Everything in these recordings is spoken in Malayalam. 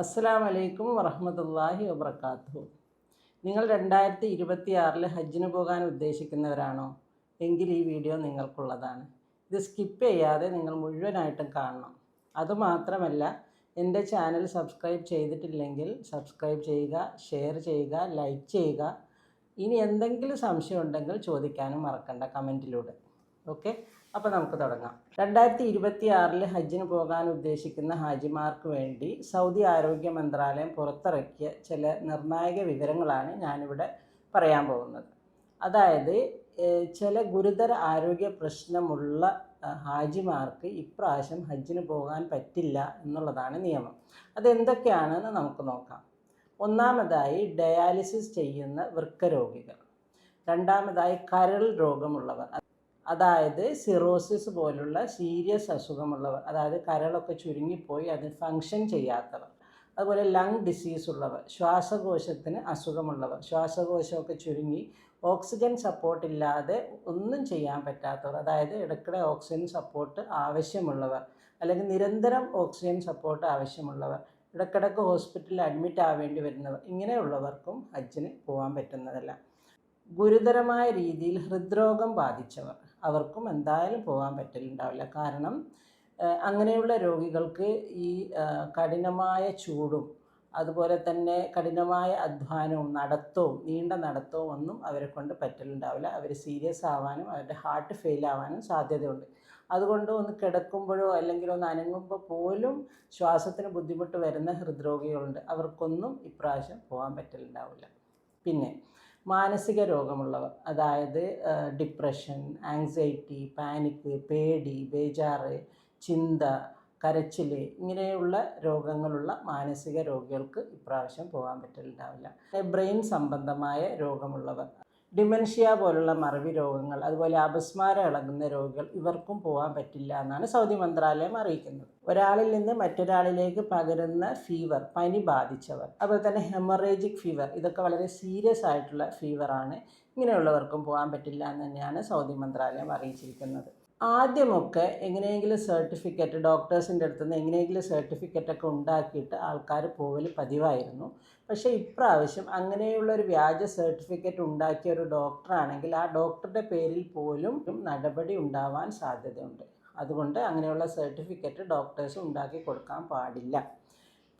അസ്സലാമു അലൈക്കും വറഹ്മത്തുള്ളാഹി വബറകാതുഹു. നിങ്ങൾ 2026 ഹജ്ജിന് പോകാൻ ഉദ്ദേശിക്കുന്നവരാണോ? എങ്കിൽ ഈ വീഡിയോ നിങ്ങൾക്കുള്ളതാണ്. ഇത് സ്കിപ്പ് ചെയ്യാതെ നിങ്ങൾ മുഴുവനായിട്ടും കാണണം. അതുമാത്രമല്ല, എൻ്റെ ചാനൽ സബ്സ്ക്രൈബ് ചെയ്തിട്ടില്ലെങ്കിൽ സബ്സ്ക്രൈബ് ചെയ്യുക, ഷെയർ ചെയ്യുക, ലൈക്ക് ചെയ്യുക. ഇനി എന്തെങ്കിലും സംശയം ഉണ്ടെങ്കിൽ ചോദിക്കാനും മറക്കണ്ട കമൻറ്റിലൂടെ. ഓക്കെ, അപ്പോൾ നമുക്ക് തുടങ്ങാം. 2026 ഹജ്ജിന് പോകാൻ ഉദ്ദേശിക്കുന്ന ഹാജിമാർക്ക് വേണ്ടി സൗദി ആരോഗ്യ മന്ത്രാലയം പുറത്തിറക്കിയ ചില നിർണായക വിവരങ്ങളാണ് ഞാനിവിടെ പറയാൻ പോകുന്നത്. അതായത് ചില ഗുരുതര ആരോഗ്യ പ്രശ്നമുള്ള ഹാജിമാർക്ക് ഇപ്രാവശ്യം ഹജ്ജിന് പോകാൻ പറ്റില്ല എന്നുള്ളതാണ് നിയമം. അതെന്തൊക്കെയാണെന്ന് നമുക്ക് നോക്കാം. ഒന്നാമതായി ഡയാലിസിസ് ചെയ്യുന്ന വൃക്കരോഗികൾ. രണ്ടാമതായി കരൾ രോഗമുള്ളവർ, അതായത് സിറോസിസ് പോലുള്ള സീരിയസ് അസുഖമുള്ളവർ, അതായത് കരളൊക്കെ ചുരുങ്ങിപ്പോയി അത് ഫങ്ഷൻ ചെയ്യാത്തവർ. അതുപോലെ ലങ് ഡിസീസ് ഉള്ളവർ, ശ്വാസകോശത്തിന് അസുഖമുള്ളവർ, ശ്വാസകോശമൊക്കെ ചുരുങ്ങി ഓക്സിജൻ സപ്പോർട്ട് ഇല്ലാതെ ഒന്നും ചെയ്യാൻ പറ്റാത്തവർ, അതായത് ഇടയ്ക്കിടെ ഓക്സിജൻ സപ്പോർട്ട് ആവശ്യമുള്ളവർ, അല്ലെങ്കിൽ നിരന്തരം ഓക്സിജൻ സപ്പോർട്ട് ആവശ്യമുള്ളവർ, ഇടയ്ക്കിടയ്ക്ക് ഹോസ്പിറ്റലിൽ അഡ്മിറ്റ് ആവേണ്ടി വരുന്നവർ, ഇങ്ങനെയുള്ളവർക്കും ഹജ്ജിന് പോകാൻ പറ്റുന്നതല്ല. ഗുരുതരമായ രീതിയിൽ ഹൃദ്രോഗം ബാധിച്ചവർ, അവർക്കും എന്തായാലും പോകാൻ പറ്റലുണ്ടാവില്ല. കാരണം അങ്ങനെയുള്ള രോഗികൾക്ക് ഈ കഠിനമായ ചൂടും അതുപോലെ തന്നെ കഠിനമായ അധ്വാനവും നീണ്ട നടത്തവും ഒന്നും അവരെ കൊണ്ട് പറ്റലുണ്ടാവില്ല. അവർ സീരിയസ് ആവാനും അവരുടെ ഹാർട്ട് ഫെയിൽ ആവാനും സാധ്യതയുണ്ട്. അതുകൊണ്ട് ഒന്ന് കിടക്കുമ്പോഴോ അല്ലെങ്കിൽ ഒന്ന് അനങ്ങുമ്പോൾ പോലും ശ്വാസത്തിന് ബുദ്ധിമുട്ട് വരുന്ന ഹൃദ്രോഗികളുണ്ട്. അവർക്കൊന്നും ഇപ്രാവശ്യം പോകാൻ പറ്റലുണ്ടാവില്ല. പിന്നെ മാനസിക രോഗമുള്ളവർ, അതായത് ഡിപ്രഷൻ, ആങ്സൈറ്റി, പാനിക്, പേടി, ബേജാറ്, ചിന്ത, കരച്ചിൽ, ഇങ്ങനെയുള്ള രോഗങ്ങളുള്ള മാനസിക രോഗികൾക്ക് ഇപ്രാവശ്യം പോകാൻ പറ്റലുണ്ടാവില്ല. ബ്രെയിൻ സംബന്ധമായ രോഗമുള്ളവർ, ഡിമെൻഷ്യ പോലുള്ള മറവി രോഗങ്ങൾ, അതുപോലെ അപസ്മാരം ഇളകുന്ന രോഗികൾ, ഇവർക്കും പോകാൻ പറ്റില്ല എന്നാണ് സൗദി മന്ത്രാലയം അറിയിക്കുന്നത്. ഒരാളിൽ നിന്ന് മറ്റൊരാളിലേക്ക് പകരുന്ന ഫീവർ, പനി ബാധിച്ചവർ, അതുപോലെ തന്നെ ഹെമറേജിക് ഫീവർ, ഇതൊക്കെ വളരെ സീരിയസ് ആയിട്ടുള്ള ഫീവറാണ്. ഇങ്ങനെയുള്ളവർക്കും പോകാൻ പറ്റില്ല എന്ന് തന്നെയാണ് സൗദി മന്ത്രാലയം അറിയിച്ചിരിക്കുന്നത്. ആദ്യമൊക്കെ എങ്ങനെയെങ്കിലും സർട്ടിഫിക്കറ്റ്, ഡോക്ടേഴ്സിൻ്റെ അടുത്ത് നിന്ന് എങ്ങനെയെങ്കിലും സർട്ടിഫിക്കറ്റൊക്കെ ഉണ്ടാക്കിയിട്ട് ആൾക്കാർ പോകൽ പതിവായിരുന്നു. പക്ഷേ ഇപ്രാവശ്യം അങ്ങനെയുള്ള ഒരു വ്യാജ സർട്ടിഫിക്കറ്റ് ഉണ്ടാക്കിയ ഒരു ഡോക്ടറാണെങ്കിൽ ആ ഡോക്ടറുടെ പേരിൽ പോലും നടപടി ഉണ്ടാവാൻ സാധ്യതയുണ്ട്. അതുകൊണ്ട് അങ്ങനെയുള്ള സർട്ടിഫിക്കറ്റ് ഡോക്ടേഴ്സ് ഉണ്ടാക്കി കൊടുക്കാൻ പാടില്ല.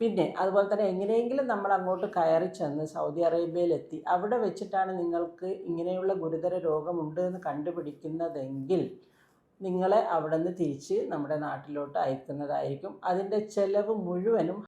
പിന്നെ അതുപോലെ തന്നെ എങ്ങനെയെങ്കിലും നമ്മൾ അങ്ങോട്ട് കയറി ചെന്ന് സൗദി അറേബ്യയിലെത്തി അവിടെ വെച്ചിട്ടാണ് നിങ്ങൾക്ക് ഇങ്ങനെയുള്ള ഗുരുതര രോഗമുണ്ട് എന്ന് കണ്ടുപിടിക്കുന്നതെങ്കിൽ നിങ്ങളെ അവിടെ നിന്ന് തിരിച്ച് നമ്മുടെ നാട്ടിലോട്ട് അയക്കുന്നതായിരിക്കും. അതിൻ്റെ ചെലവ് മുഴുവനും